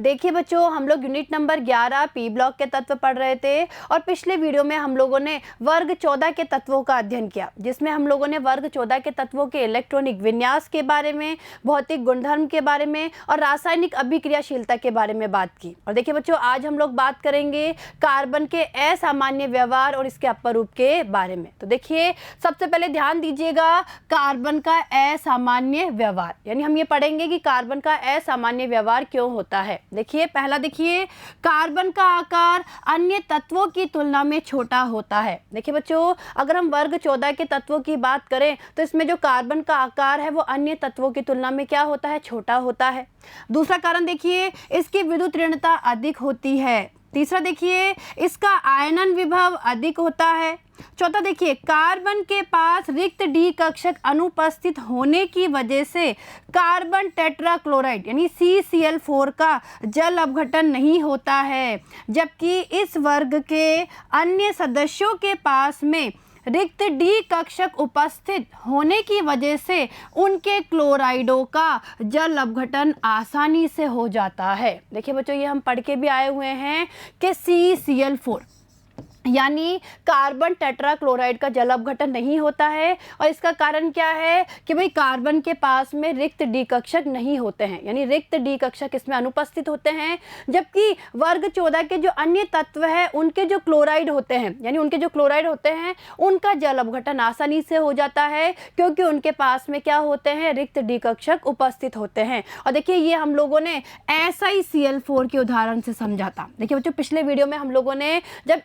देखिए बच्चों, हम लोग यूनिट नंबर 11 पी ब्लॉक के तत्व पढ़ रहे थे और पिछले वीडियो में हम लोगों ने वर्ग 14 के तत्वों का अध्ययन किया, जिसमें हम लोगों ने वर्ग 14 के तत्वों के इलेक्ट्रॉनिक विन्यास के बारे में, भौतिक गुणधर्म के बारे में और रासायनिक अभिक्रियाशीलता के बारे में बात की। और देखिए बच्चों, आज हम लोग बात करेंगे कार्बन के असामान्य व्यवहार और इसके अपरूप के बारे में। तो देखिए, सबसे पहले ध्यान दीजिएगा, कार्बन का असामान्य व्यवहार, यानी हम ये पढ़ेंगे कि कार्बन का असामान्य व्यवहार क्यों होता है। देखिए, पहला देखिए, कार्बन का आकार अन्य तत्वों की तुलना में छोटा होता है। देखिए बच्चों, अगर हम वर्ग 14 के तत्वों की बात करें तो इसमें जो कार्बन का आकार है वो अन्य तत्वों की तुलना में क्या होता है, छोटा होता है। दूसरा कारण देखिए, इसकी विद्युत ऋणता अधिक होती है। तीसरा देखिए, इसका आयनन विभव अधिक होता है। चौथा देखिए, कार्बन के पास रिक्त डी कक्षक अनुपस्थित होने की वजह से कार्बन टेट्राक्लोराइड यानी CCl4 का जल अपघटन नहीं होता है, जबकि इस वर्ग के अन्य सदस्यों के पास में रिक्त डी कक्षक उपस्थित होने की वजह से उनके क्लोराइडों का जल अपघटन आसानी से हो जाता है। देखिए बच्चों, ये हम पढ़ के भी आए हुए हैं कि CCl4 यानी कार्बन टेट्राक्लोराइड का जल अपघटन नहीं होता है। और इसका कारण क्या है कि भाई कार्बन के पास में रिक्त डी कक्षक नहीं होते हैं, यानी रिक्त डी कक्षक इसमें अनुपस्थित होते हैं, जबकि वर्ग 14 के जो अन्य तत्व हैं उनके जो क्लोराइड होते हैं, यानी उनके जो क्लोराइड होते हैं उनका जल अपघटन आसानी से हो जाता है, क्योंकि उनके पास में क्या होते हैं, रिक्त डी कक्षक उपस्थित होते हैं। और देखिए, ये हम लोगों ने SiCl4 के उदाहरण से समझा था। देखिए बच्चों, पिछले वीडियो में हम लोगों ने जब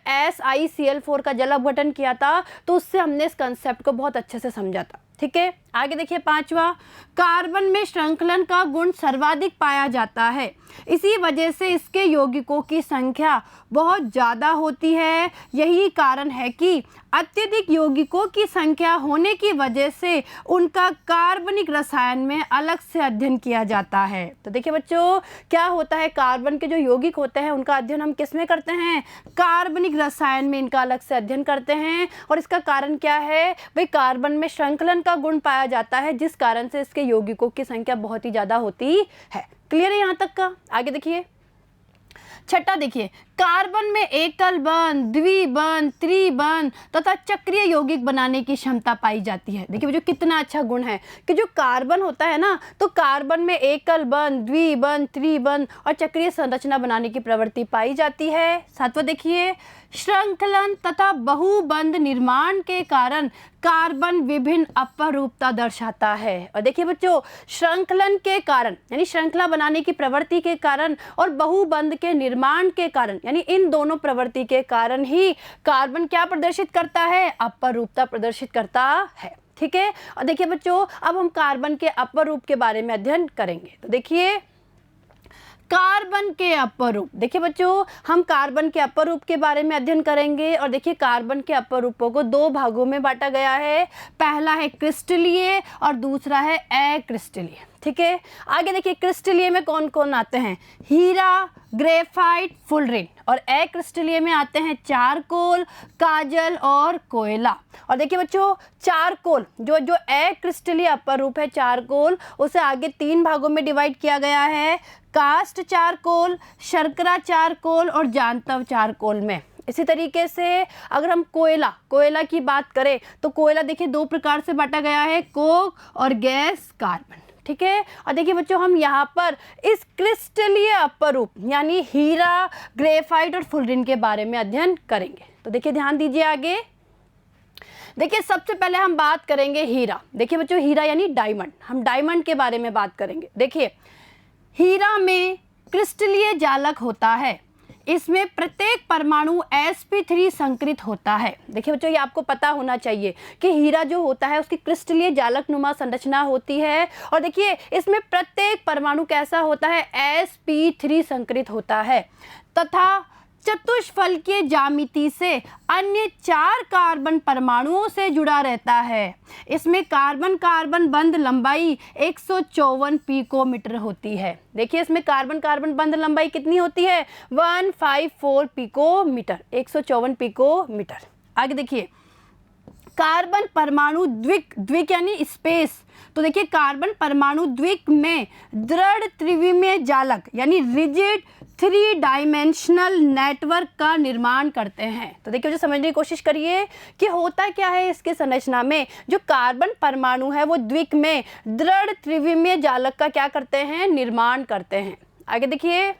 SiCl4 का जल अपघटन किया था तो उससे हमने इस कंसेप्ट को बहुत अच्छे से समझा था। ठीक है, आगे देखिए, पांचवा, कार्बन में श्रृंखलन का गुण सर्वाधिक पाया जाता है, इसी वजह से इसके यौगिकों की संख्या बहुत ज़्यादा होती है। यही कारण है कि अत्यधिक यौगिकों की संख्या होने की वजह से उनका कार्बनिक रसायन में अलग से अध्ययन किया जाता है। तो देखिए बच्चों, क्या होता है, कार्बन के जो यौगिक होते हैं उनका अध्ययन हम किस में करते हैं, कार्बनिक रसायन में इनका अलग से अध्ययन करते हैं। और इसका कारण क्या है भाई, कार्बन में श्रृंखलन का गुण पाया जाता है, जिस कारण से इसके यौगिकों की संख्या बहुत ही ज़्यादा होती है। क्लियर है यहाँ तक का? आगे देखिए, छठा देखिए, कार्बन में एकल बंध, द्विबंध, त्रिबंध तथा चक्रीय यौगिक बनाने की क्षमता पाई जाती है। देखिए जो कितना अच्छा गुण है कि जो कार्बन होता है ना, तो कार्बन में एकल बंध, द्विबंध, त्रिबंध और चक्रीय संरचना बनाने की प्रवृत्ति पाई जाती है। सातवां देखिए, श्रृंखलन तथा बहुबंध निर्माण के कारण कार्बन विभिन्न अपरूपता दर्शाता है। और देखिए बच्चों, श्रृंखलन के कारण यानी श्रृंखला बनाने की प्रवृत्ति के कारण और बहुबंध के निर्माण के कारण, यानी इन दोनों प्रवृत्ति के कारण ही कार्बन क्या प्रदर्शित करता है, अपरूपता प्रदर्शित करता है। ठीक है, और देखिए बच्चों, अब हम कार्बन के अपरूप के बारे में अध्ययन करेंगे। तो देखिए, कार्बन के अपरूप, देखिए बच्चों, हम कार्बन के अपरूप के बारे में अध्ययन करेंगे। और देखिए, कार्बन के अपरूपों को दो भागों में बांटा गया है, पहला है क्रिस्टलीय और दूसरा है अक्रिस्टलीय। ठीक है, आगे देखिए, क्रिस्टलीय में कौन कौन आते हैं, हीरा, ग्रेफाइट, फुलरिन। और अक्रिस्टलीय में आते हैं चारकोल, काजल और कोयला। और देखिए बच्चों, चारकोल जो जो अक्रिस्टलीय अपरूप है चारकोल, उसे आगे तीन भागों में डिवाइड किया गया है, कास्ट चारकोल, शर्करा चारकोल और जानतव चारकोल में। इसी तरीके से अगर हम कोयला की बात करें तो कोयला देखिए दो प्रकार से बांटा गया है, कोक और गैस कार्बन। ठीक है, और देखिए बच्चों, हम यहाँ पर इस क्रिस्टलीय अपरूप यानी हीरा, ग्रेफाइट और फुलरिन के बारे में अध्ययन करेंगे। तो देखिए, ध्यान दीजिए आगे। देखिए, सबसे पहले हम बात करेंगे हीरा। देखिए बच्चों, हीरा यानी डायमंड, हम डायमंड के बारे में बात करेंगे। देखिए, हीरा में क्रिस्टलीय जालक होता है, इसमें प्रत्येक परमाणु sp3 संकृत होता है। देखिए बच्चों, ये आपको पता होना चाहिए कि हीरा जो होता है उसकी क्रिस्टलीय जालक नुमा संरचना होती है। और देखिए, इसमें प्रत्येक परमाणु कैसा होता है, sp3 संकृत होता है तथा चतुष्फलकीय ज्यामिति से अन्य चार कार्बन परमाणुओं से जुड़ा रहता है। इसमें कार्बन कार्बन बंध लंबाई 154 पिकोमीटर होती है। देखिए, इसमें कार्बन कार्बन बंध लंबाई कितनी होती है, 154 पिकोमीटर, 154 पिकोमीटर। आगे देखिए, कार्बन परमाणु द्विक यानी स्पेस, तो देखिए कार्बन परमाणु द्विक में दृढ़ त्रिविमीय जालक यानी रिजिड 3 डायमेंशनल नेटवर्क का निर्माण करते हैं। तो देखिए जो समझने की कोशिश करिए कि होता क्या है इसके संरचना में, जो कार्बन परमाणु है वो द्विक में दृढ़ त्रिविमीय जालक का क्या करते हैं, निर्माण करते हैं। आगे देखिए,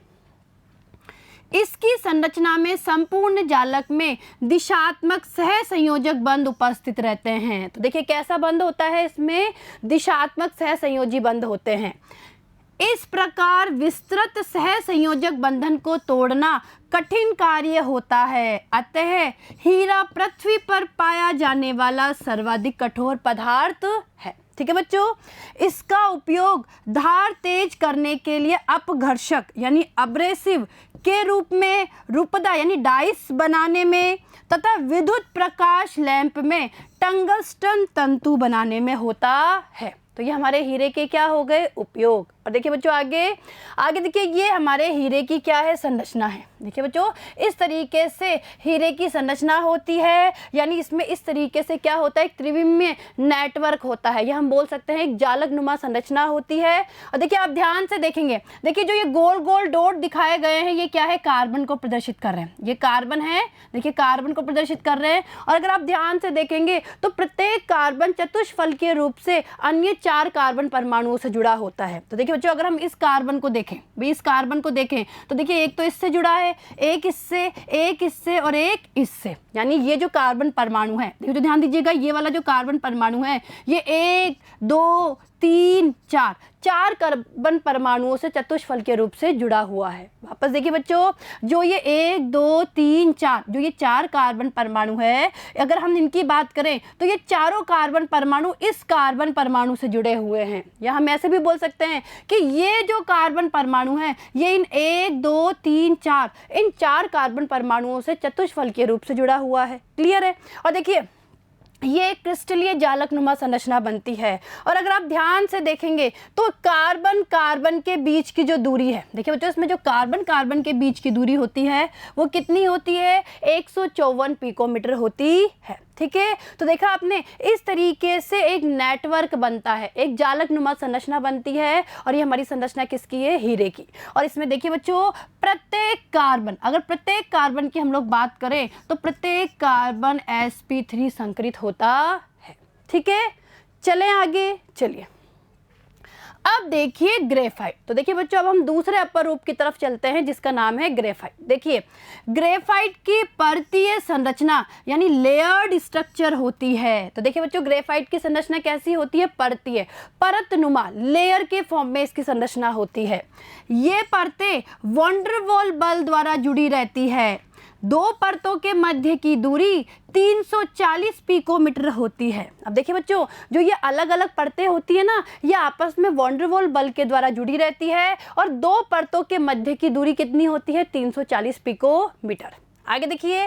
इसकी संरचना में संपूर्ण जालक में दिशात्मक सहसंयोजक बंध उपस्थित रहते हैं। तो देखिए कैसा बंध होता है, इसमें दिशात्मक सहसंयोजी बंध होते हैं। इस प्रकार विस्तृत सहसंयोजक बंधन को तोड़ना कठिन कार्य होता है। अतः हीरा पृथ्वी पर पाया जाने वाला सर्वाधिक कठोर पदार्थ है। ठीक है बच्चों, इसका उपयोग धार तेज करने के लिए अपघर्षक यानी अब्रेसिव के रूप में, रूपदा यानी डाइस बनाने में तथा विद्युत प्रकाश लैंप में टंगस्टन तंतु बनाने में होता है। तो ये हमारे हीरे के क्या हो गए, उपयोग। और देखिए बच्चों आगे देखिए, ये हमारे हीरे की क्या है, संरचना है। देखिए बच्चों, इस तरीके से हीरे की संरचना होती है, यानी इसमें इस तरीके से क्या होता है, एक त्रिविमीय नेटवर्क होता है, या हम बोल सकते हैं एक जालक नुमा संरचना होती है। और देखिए आप ध्यान से देखेंगे, देखिए जो ये गोल गोल डॉट दिखाए गए हैं, ये क्या है, कार्बन को प्रदर्शित कर रहे हैं। ये कार्बन है, देखिए कार्बन को प्रदर्शित कर रहे हैं। और अगर आप ध्यान से देखेंगे तो प्रत्येक कार्बन चतुष्फलकीय रूप से अन्य 4 कार्बन परमाणुओं से जुड़ा होता है। तो देखिए बच्चों, अगर हम इस कार्बन को देखें, इस कार्बन को देखें तो देखिए एक तो इससे जुड़ा है, एक इससे और एक इससे, यानी ये जो कार्बन परमाणु है, देखिए तो ध्यान दीजिएगा, ये वाला जो कार्बन परमाणु है ये 1 2 3 4 कार्बन परमाणुओं से चतुष्फलकीय रूप से जुड़ा हुआ है। वापस देखिए बच्चों, जो ये 1 2 3 4 जो ये 4 कार्बन परमाणु है, अगर हम इनकी बात करें तो ये चारों कार्बन परमाणु इस कार्बन परमाणु से जुड़े हुए हैं। या हम ऐसे भी बोल सकते हैं कि ये जो कार्बन परमाणु है ये इन 1 2 3 4 इन 4 कार्बन परमाणुओं से चतुष्फलकीय रूप से जुड़ा हुआ है। क्लियर है। और देखिए ये क्रिस्टलीय जालक नुमा संरचना बनती है। और अगर आप ध्यान से देखेंगे तो कार्बन कार्बन के बीच की जो दूरी है, देखिए बच्चों इसमें जो कार्बन कार्बन के बीच की दूरी होती है वो कितनी होती है, 154 पिकोमीटर होती है। ठीक है, तो देखा आपने, इस तरीके से एक नेटवर्क बनता है, एक जालक नुमा संरचना बनती है। और ये हमारी संरचना किसकी है, हीरे की। और इसमें देखिए बच्चों, प्रत्येक कार्बन, अगर प्रत्येक कार्बन की हम लोग बात करें तो प्रत्येक कार्बन sp3 संकरित होता है। ठीक है, चलें आगे, चलिए अब देखिए ग्रेफाइट। तो देखिए बच्चों, अब हम दूसरे अपर रूप की तरफ चलते हैं जिसका नाम है ग्रेफाइट। देखिए ग्रेफाइट की परतीय संरचना यानी लेयर्ड स्ट्रक्चर होती है। तो देखिए बच्चों, ग्रेफाइट की संरचना कैसी होती है, परतीय, परतनुमा, लेयर के फॉर्म में इसकी संरचना होती है। ये परतें वॉन्डरवॉल बल द्वारा जुड़ी रहती है। 2 परतों के मध्य की दूरी 340 पिकोमीटर होती है। अब देखिए बच्चों, जो ये अलग अलग परतें होती है ना, ये आपस में वॉन्डरवॉल बल के द्वारा जुड़ी रहती है। और 2 परतों के मध्य की दूरी कितनी होती है, 340 पिकोमीटर। आगे देखिए,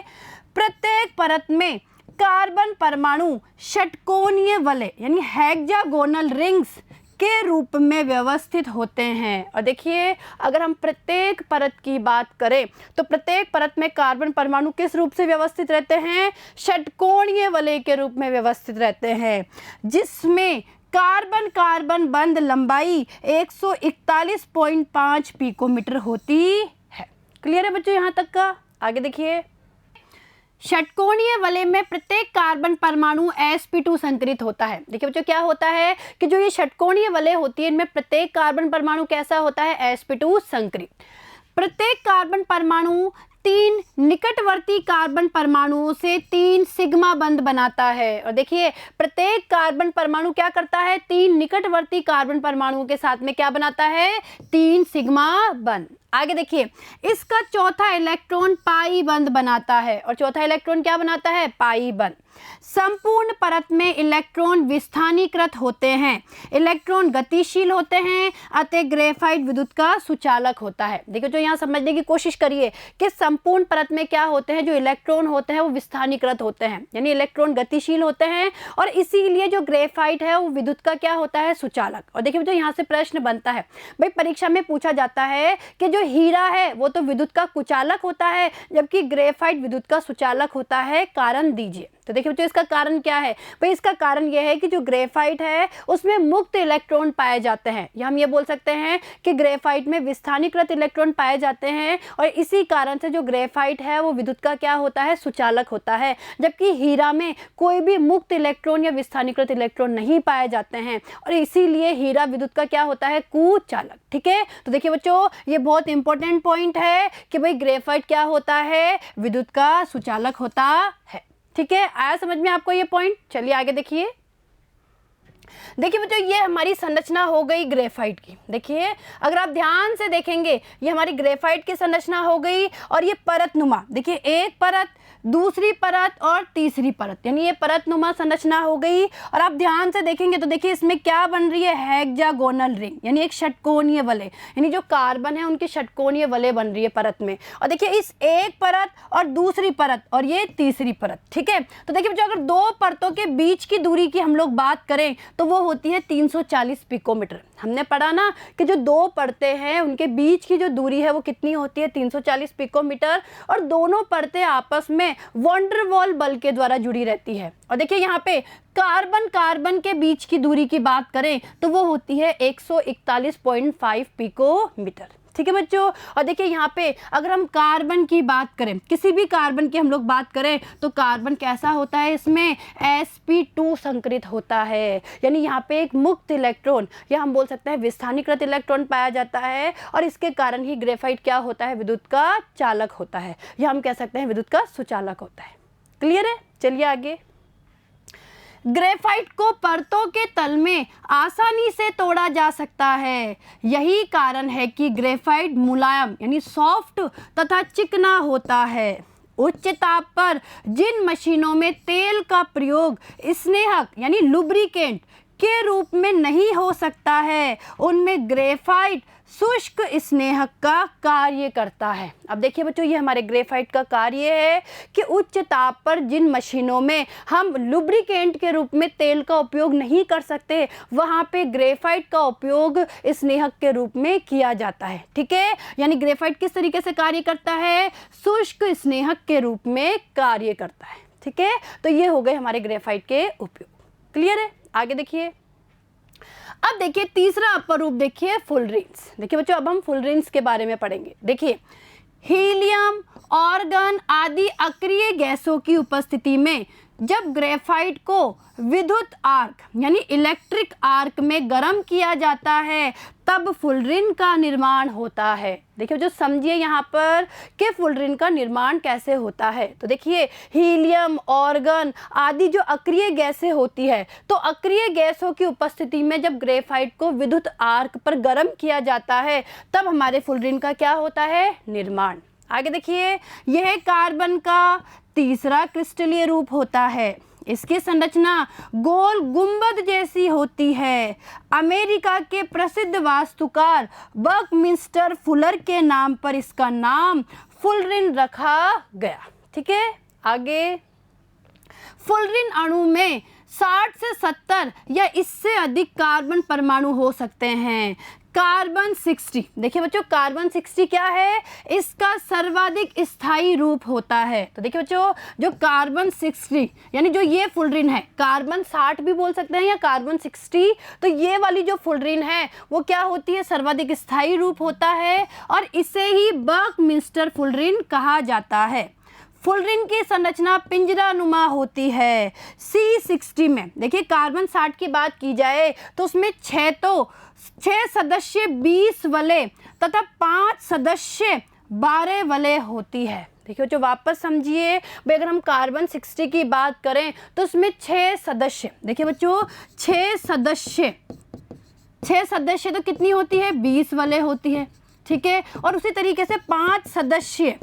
प्रत्येक परत में कार्बन परमाणु षटकोणीय वलय यानी हेक्सागोनल रिंग्स के रूप में व्यवस्थित होते हैं। और देखिए, अगर हम प्रत्येक परत की बात करें तो प्रत्येक परत में कार्बन परमाणु किस रूप से व्यवस्थित रहते हैं, षटकोणीय वलय के रूप में व्यवस्थित रहते हैं, जिसमें कार्बन कार्बन बंध लंबाई 141.5 पिकोमीटर होती है। क्लियर है बच्चों यहाँ तक का। आगे देखिए, षटकोणीय वलय में प्रत्येक कार्बन परमाणु sp2 संकरित होता है। देखिए बच्चों, क्या होता है कि जो ये षटकोणीय वलय होती है इनमें प्रत्येक कार्बन परमाणु कैसा होता है, sp2 संकरित। प्रत्येक कार्बन परमाणु 3 निकटवर्ती कार्बन परमाणुओं से 3 सिग्मा बंध बनाता है। और देखिए, प्रत्येक कार्बन परमाणु क्या करता है, 3 निकटवर्ती कार्बन परमाणुओं के साथ में क्या बनाता है, 3 सिग्मा बंध। आगे देखिए, इसका चौथा इलेक्ट्रॉन पाई बंध बनाता है। और चौथा इलेक्ट्रॉन क्या बनाता है, पाई बंध। संपूर्ण परत में इलेक्ट्रॉन विस्थानीकृत होते हैं, इलेक्ट्रॉन गतिशील होते हैं, अतः ग्रेफाइट विद्युत का सुचालक होता है। देखिए, जो यहाँ समझने की कोशिश करिए कि संपूर्ण परत में क्या होते हैं, जो इलेक्ट्रॉन होते हैं वो विस्थानीकृत होते हैं, यानी इलेक्ट्रॉन गतिशील होते हैं। और इसीलिए जो ग्रेफाइट है वो विद्युत का क्या होता है, सुचालक। और देखिए जो यहाँ से प्रश्न बनता है, भाई परीक्षा में पूछा जाता है कि जो हीरा है वो तो विद्युत का कुचालक होता है, जबकि ग्रेफाइट विद्युत का सुचालक होता है, कारण दीजिए। तो देखिए देखिए बच्चों इसका कारण क्या है भाई, इसका कारण यह है कि जो ग्रेफाइट है उसमें मुक्त इलेक्ट्रॉन पाए जाते हैं, या हम ये बोल सकते हैं कि ग्रेफाइट में विस्थानीकृत इलेक्ट्रॉन पाए जाते हैं और इसी कारण से जो ग्रेफाइट है वो विद्युत का क्या होता है, सुचालक होता है। जबकि हीरा में कोई भी मुक्त इलेक्ट्रॉन या विस्थानीकृत इलेक्ट्रॉन नहीं पाए जाते हैं और इसीलिए हीरा विद्युत का क्या होता है, कुचालक। ठीक है, तो देखिए बच्चों ये बहुत इंपॉर्टेंट पॉइंट है कि भाई ग्रेफाइट क्या होता है, विद्युत का सुचालक होता है। ठीक है, आया समझ में आपको ये पॉइंट। चलिए आगे देखिए। देखिए बच्चों ये हमारी संरचना हो गई ग्रेफाइट की। देखिए अगर आप ध्यान से देखेंगे ये हमारी ग्रेफाइट की संरचना हो गई और ये परतनुमा, देखिए एक परत, दूसरी परत और तीसरी परत, यानी ये परतनुमा संरचना हो गई। और आप ध्यान से देखेंगे तो देखिए इसमें क्या बन रही है, हेक्सागोनल रिंग, यानी एक षटकोणीय वलय, यानी जो कार्बन है उनकी षटकोणीय वलय बन रही है परत में। और देखिए इस एक परत और दूसरी परत और ये तीसरी परत। ठीक है, तो देखिए बच्चों अगर दो परतों के बीच की दूरी की हम लोग बात करें तो वो होती है 340 पिकोमीटर। हमने पढ़ा ना कि जो दो परतें हैं उनके बीच की जो दूरी है वो कितनी होती है, 340 पिकोमीटर। और दोनों परतें आपस में वॉन्डरवॉल बल के द्वारा जुड़ी रहती है। और देखिए यहाँ पे कार्बन कार्बन के बीच की दूरी की बात करें तो वो होती है 141.5 पिकोमीटर। ठीक है बच्चों, और देखिए यहाँ पे अगर हम कार्बन की बात करें, किसी भी कार्बन की हम लोग बात करें तो कार्बन कैसा होता है, इसमें sp2 संकरित होता है, यानी यहाँ पे एक मुक्त इलेक्ट्रॉन या हम बोल सकते हैं विस्थानीकृत इलेक्ट्रॉन पाया जाता है और इसके कारण ही ग्रेफाइट क्या होता है, विद्युत का चालक होता है, या हम कह सकते हैं विद्युत का सुचालक होता है। क्लियर है, चलिए आगे। ग्रेफाइट को परतों के तल में आसानी से तोड़ा जा सकता है, यही कारण है कि ग्रेफाइट मुलायम यानी सॉफ्ट तथा चिकना होता है। उच्च ताप पर जिन मशीनों में तेल का प्रयोग स्नेहक यानी लुब्रिकेंट के रूप में नहीं हो सकता है उनमें ग्रेफाइट शुष्क स्नेहक का कार्य करता है। अब देखिए बच्चों ये हमारे ग्रेफाइट का कार्य है कि उच्च ताप पर जिन मशीनों में हम लुब्रिकेंट के रूप में तेल का उपयोग नहीं कर सकते वहाँ पे ग्रेफाइट का उपयोग स्नेहक के रूप में किया जाता है। ठीक है, यानी ग्रेफाइट किस तरीके से कार्य करता है, शुष्क स्नेहक के रूप में कार्य करता है। ठीक है, तो ये हो गए हमारे ग्रेफाइट के उपयोग। क्लियर है, आगे देखिए। अब देखिए तीसरा अपर रूप देखिए फुलरेन्स। देखिए बच्चों अब हम फुलरेन्स के बारे में पढ़ेंगे। देखिए हीलियम, ऑर्गन आदि अक्रिय गैसों की उपस्थिति में जब ग्रेफाइट को विद्युत आर्क यानी इलेक्ट्रिक आर्क में गर्म किया जाता है तब फुलरिन का निर्माण होता है। देखिए जो समझिए यहाँ पर कि फुलरिन का निर्माण कैसे होता है। तो देखिए हीलियम, ऑर्गन आदि जो अक्रिय गैसें होती है तो अक्रिय गैसों की उपस्थिति में जब ग्रेफाइट को विद्युत आर्क पर गर्म किया जाता है तब हमारे फुलरिन का क्या होता है, निर्माण। आगे देखिए यह कार्बन का तीसरा क्रिस्टलीय रूप होता है। इसकी संरचना गोल गुंबद जैसी होती है। अमेरिका के प्रसिद्ध वास्तुकार बकमिंस्टर फुलर के नाम पर इसका नाम फुलरिन रखा गया। ठीक है, आगे फुलरिन अणु में 60 से 70 या इससे अधिक कार्बन परमाणु हो सकते हैं। कार्बन 60, देखिए बच्चों कार्बन 60 क्या है, इसका सर्वाधिक स्थायी रूप होता है। तो देखिए बच्चों जो कार्बन 60 यानी जो ये फुलरिन है, कार्बन 60 भी बोल सकते हैं या कार्बन 60, तो ये वाली जो फुलरिन है वो क्या होती है, सर्वाधिक स्थायी रूप होता है और इसे ही बकमिंस्टर फुलरिन कहा जाता है। फुलरिन की संरचना पिंजरानुमा होती है। C60 में देखिए कार्बन 60 की बात की जाए तो उसमें 6 सदस्य 20 वलय तथा 5 सदस्य 12 वलय होती है। देखिए जो वापस समझिए भाई अगर हम कार्बन 60 की बात करें तो उसमें 6 सदस्य, देखिए बच्चों 6 सदस्य तो कितनी होती है, 20 वलय होती है। ठीक है, और उसी तरीके से 5 सदस्य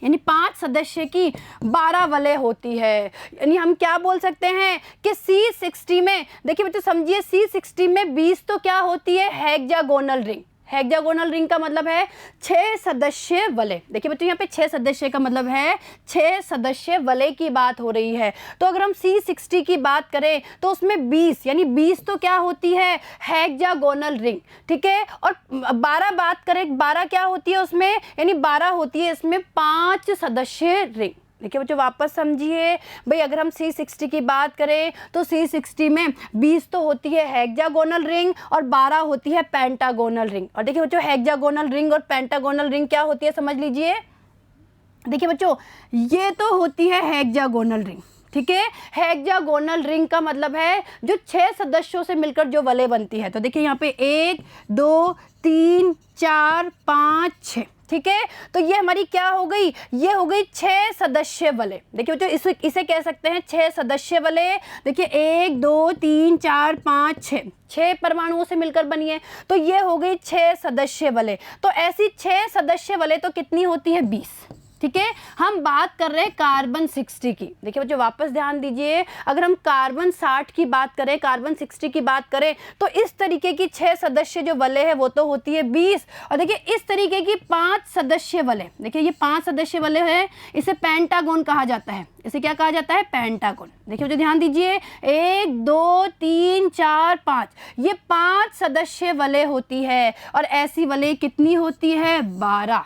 यानी 5 सदस्य की 12 वलय होती है। यानी हम क्या बोल सकते हैं कि C60 में देखिए बच्चों समझिए C60 में 20 तो क्या होती है, हेक्सागोनल रिंग। हेक्सागोनल रिंग का मतलब है 6 सदस्य वलय। देखिए बच्चों यहाँ पे 6 सदस्य का मतलब है 6 सदस्य वलय की बात हो रही है। तो अगर हम C60 की बात करें तो उसमें 20 यानी 20 तो क्या होती है, हेक्सागोनल रिंग। ठीक है, और 12 बात करें, 12 क्या होती है उसमें, यानी 12 होती है इसमें 5 सदस्य रिंग। देखिए बच्चों वापस समझिए भाई, अगर हम C60 की बात करें तो C60 में 20 तो होती है हेक्सागोनल रिंग और 12 होती है पेंटागोनल रिंग। और देखिए बच्चों हेक्सागोनल रिंग और पेंटागोनल रिंग क्या होती है समझ लीजिए। देखिए बच्चों ये तो होती है हेक्सागोनल रिंग, ठीक है। हेक्सागोनल रिंग का मतलब है जो 6 सदस्यों से मिलकर जो वलय बनती है। तो देखिए यहाँ पे 1 2 3 4 5 6, ठीक है। तो ये हमारी क्या हो गई, ये हो गई 6 सदस्य वलय। देखिए बच्चों इसे कह सकते हैं 6 सदस्य वलय। देखिए 1 2 3 4 5 6 परमाणुओं से मिलकर बनी है, तो ये हो गई 6 सदस्य वलय। तो ऐसी 6 सदस्य वलय तो कितनी होती है 20, ठीक है। हम बात कर रहे हैं कार्बन 60 की। देखिए बच्चों वापस ध्यान दीजिए, अगर हम कार्बन 60 की बात करें, कार्बन 60 की बात करें तो इस तरीके की 6 सदस्य जो वलय है वो तो होती है 20। और देखिए इस तरीके की 5 सदस्य वलय, देखिए ये 5 सदस्य वलय है, इसे पेंटागोन कहा जाता है। इसे क्या कहा जाता है, पेंटागोन। देखिए बच्चों ध्यान दीजिए 1 2 3 4 5, ये 5 सदस्य वलय होती है। और ऐसी वलय कितनी होती है, 12।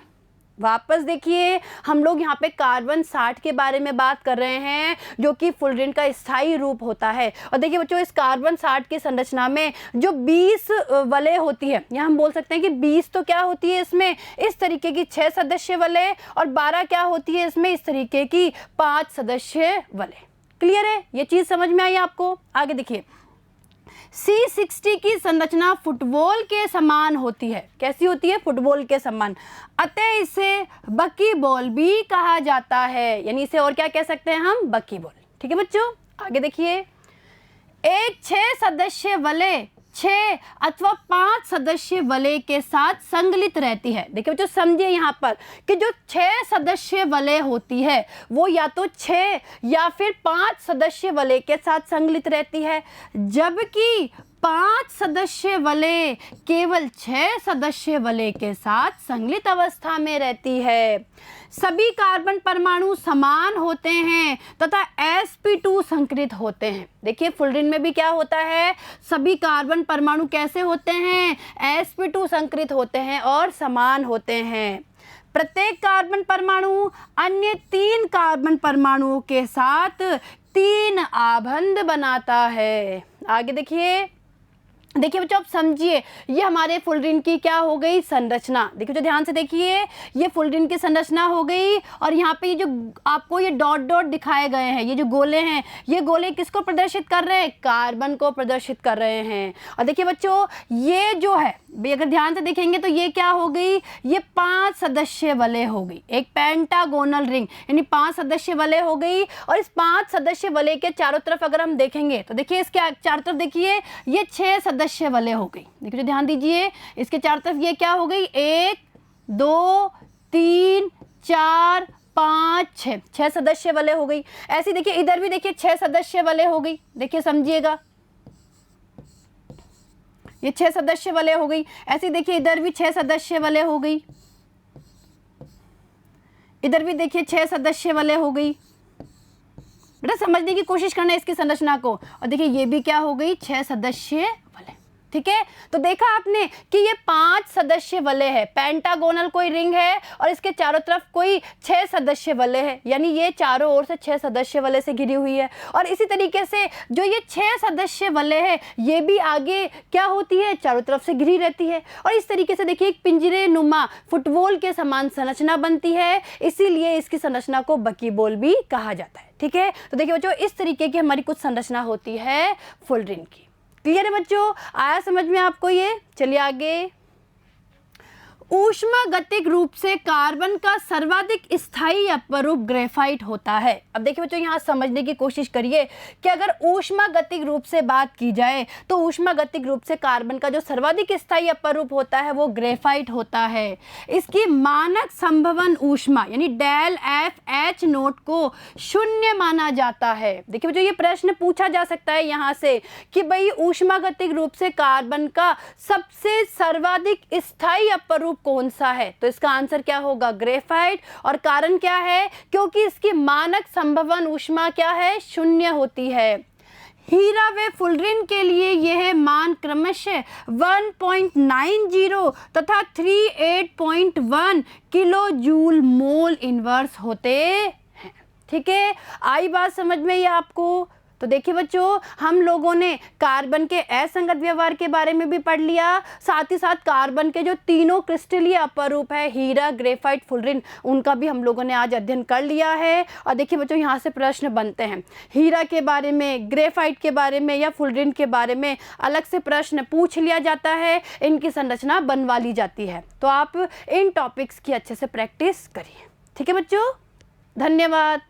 वापस देखिए हम लोग यहाँ पे कार्बन 60 के बारे में बात कर रहे हैं जो कि फुलरिन का स्थायी रूप होता है। और देखिए बच्चों इस कार्बन 60 की संरचना में जो 20 वलय होती है, यहाँ हम बोल सकते हैं कि 20 तो क्या होती है इसमें, इस तरीके की 6 सदस्य वलय, और 12 क्या होती है इसमें, इस तरीके की 5 सदस्य वलय। क्लियर है, ये चीज़ समझ में आई आपको। आगे देखिए C60 की संरचना फुटबॉल के समान होती है। कैसी होती है, फुटबॉल के समान, अतः इसे बकी बॉल भी कहा जाता है। यानी इसे और क्या कह सकते हैं हम, बकी बॉल, ठीक है बच्चों। आगे देखिए एक 6 सदस्य वलय 6 अथवा 5 सदस्य वलय के साथ संगलित रहती है। देखिए बच्चों समझिए यहाँ पर कि जो 6 सदस्य वलय होती है वो या तो 6 या फिर 5 सदस्य वलय के साथ संगलित रहती है, जबकि 5 सदस्य वलय केवल 6 सदस्य वलय के साथ संगलित अवस्था में रहती है। सभी कार्बन परमाणु समान होते हैं तथा sp2 संकृत होते हैं। देखिए फुलरिन में भी क्या होता है, सभी कार्बन परमाणु कैसे होते हैं, sp2 संकृत होते हैं और समान होते हैं। प्रत्येक कार्बन परमाणु अन्य 3 कार्बन परमाणुओं के साथ 3 आबंध बनाता है। आगे देखिए बच्चों आप समझिए ये हमारे फुलरिन की क्या हो गई, संरचना। देखिए जो ध्यान से देखिए ये फुलरिन की संरचना हो गई, और यहाँ पे ये जो आपको ये डॉट डॉट दिखाए गए हैं, ये जो गोले हैं, ये गोले किसको प्रदर्शित कर रहे हैं, कार्बन को प्रदर्शित कर रहे हैं। और देखिए बच्चों ये जो है भाई अगर ध्यान से देखेंगे तो ये क्या हो गई, ये 5 सदस्य वलय हो गई, एक पेंटागोनल रिंग, यानी 5 सदस्य वलय हो गई। और इस 5 सदस्य वलय के चारों तरफ अगर हम देखेंगे तो देखिए इसके चारों तरफ देखिए ये 6 सदस्य वलय हो गई। देखिए ध्यान दीजिए इसके चारों तरफ ये क्या हो गई, 1 2 3 4 5 6 सदस्य वलय हो गई। ऐसी देखिए इधर भी देखिए 6 सदस्य वलय हो गई। देखिए समझिएगा ये 6 सदस्य वलय हो गई। ऐसे देखिए इधर भी 6 सदस्य वलय हो गई, इधर भी देखिए 6 सदस्य वलय हो गई। बेटा समझने की कोशिश करना है इसकी संरचना को। और देखिए ये भी क्या हो गई, 6 सदस्य वलय, ठीक है। तो देखा आपने कि ये 5 सदस्य वलय है, पेंटागोनल कोई रिंग है और इसके चारों तरफ कोई 6 सदस्य वलय है, यानी ये चारों ओर से 6 सदस्य वलय से घिरी हुई है। और इसी तरीके से जो ये 6 सदस्य वलय है ये भी आगे क्या होती है, चारों तरफ से घिरी रहती है। और इस तरीके से देखिए एक पिंजरे नुमा फुटबॉल के समान संरचना बनती है, इसीलिए इसकी संरचना को बकी बॉल भी कहा जाता है, ठीक है। तो देखिए बच्चों इस तरीके की हमारी कुछ संरचना होती है फुलरिन की। क्लियर है बच्चों, आया समझ में आपको ये। चलिए आगे, ऊष्मागतिक रूप से कार्बन का सर्वाधिक स्थायी अपरूप ग्रेफाइट होता है। अब देखिए बच्चों यहाँ समझने की कोशिश करिए कि अगर ऊष्मागतिक रूप से बात की जाए तो ऊष्मागतिक रूप से कार्बन का जो सर्वाधिक स्थायी अपरूप होता है वो ग्रेफाइट होता है। इसकी मानक संभवन ऊष्मा यानी डेल FH नोट को 0 माना जाता है। देखिए बच्चों ये प्रश्न पूछा जा सकता है यहाँ से कि भाई ऊष्मागतिक रूप से कार्बन का सबसे सर्वाधिक स्थायी अपरूप कौन सा है, तो इसका आंसर क्या होगा, ग्रेफाइट। और कारण क्या है, क्योंकि इसकी मानक संभवन ऊष्मा क्या है, 0 होती है। हीरा व फुलरिन के लिए यह मान क्रमशः 1.90 तथा 38.1 किलो जूल मोल इनवर्स होते हैं। ठीक है, आई बात समझ में ये आपको? तो देखिए बच्चों, हम लोगों ने कार्बन के असंगत व्यवहार के बारे में भी पढ़ लिया, साथ ही साथ कार्बन के जो तीनों क्रिस्टलीय अपरूप है, हीरा, ग्रेफाइट, फुलरिन, उनका भी हम लोगों ने आज अध्ययन कर लिया है। और देखिए बच्चों, यहाँ से प्रश्न बनते हैं, हीरा के बारे में, ग्रेफाइट के बारे में या फुलरिन के बारे में अलग से प्रश्न पूछ लिया जाता है, इनकी संरचना बनवा ली जाती है। तो आप इन टॉपिक्स की अच्छे से प्रैक्टिस करिए। ठीक है बच्चों, धन्यवाद।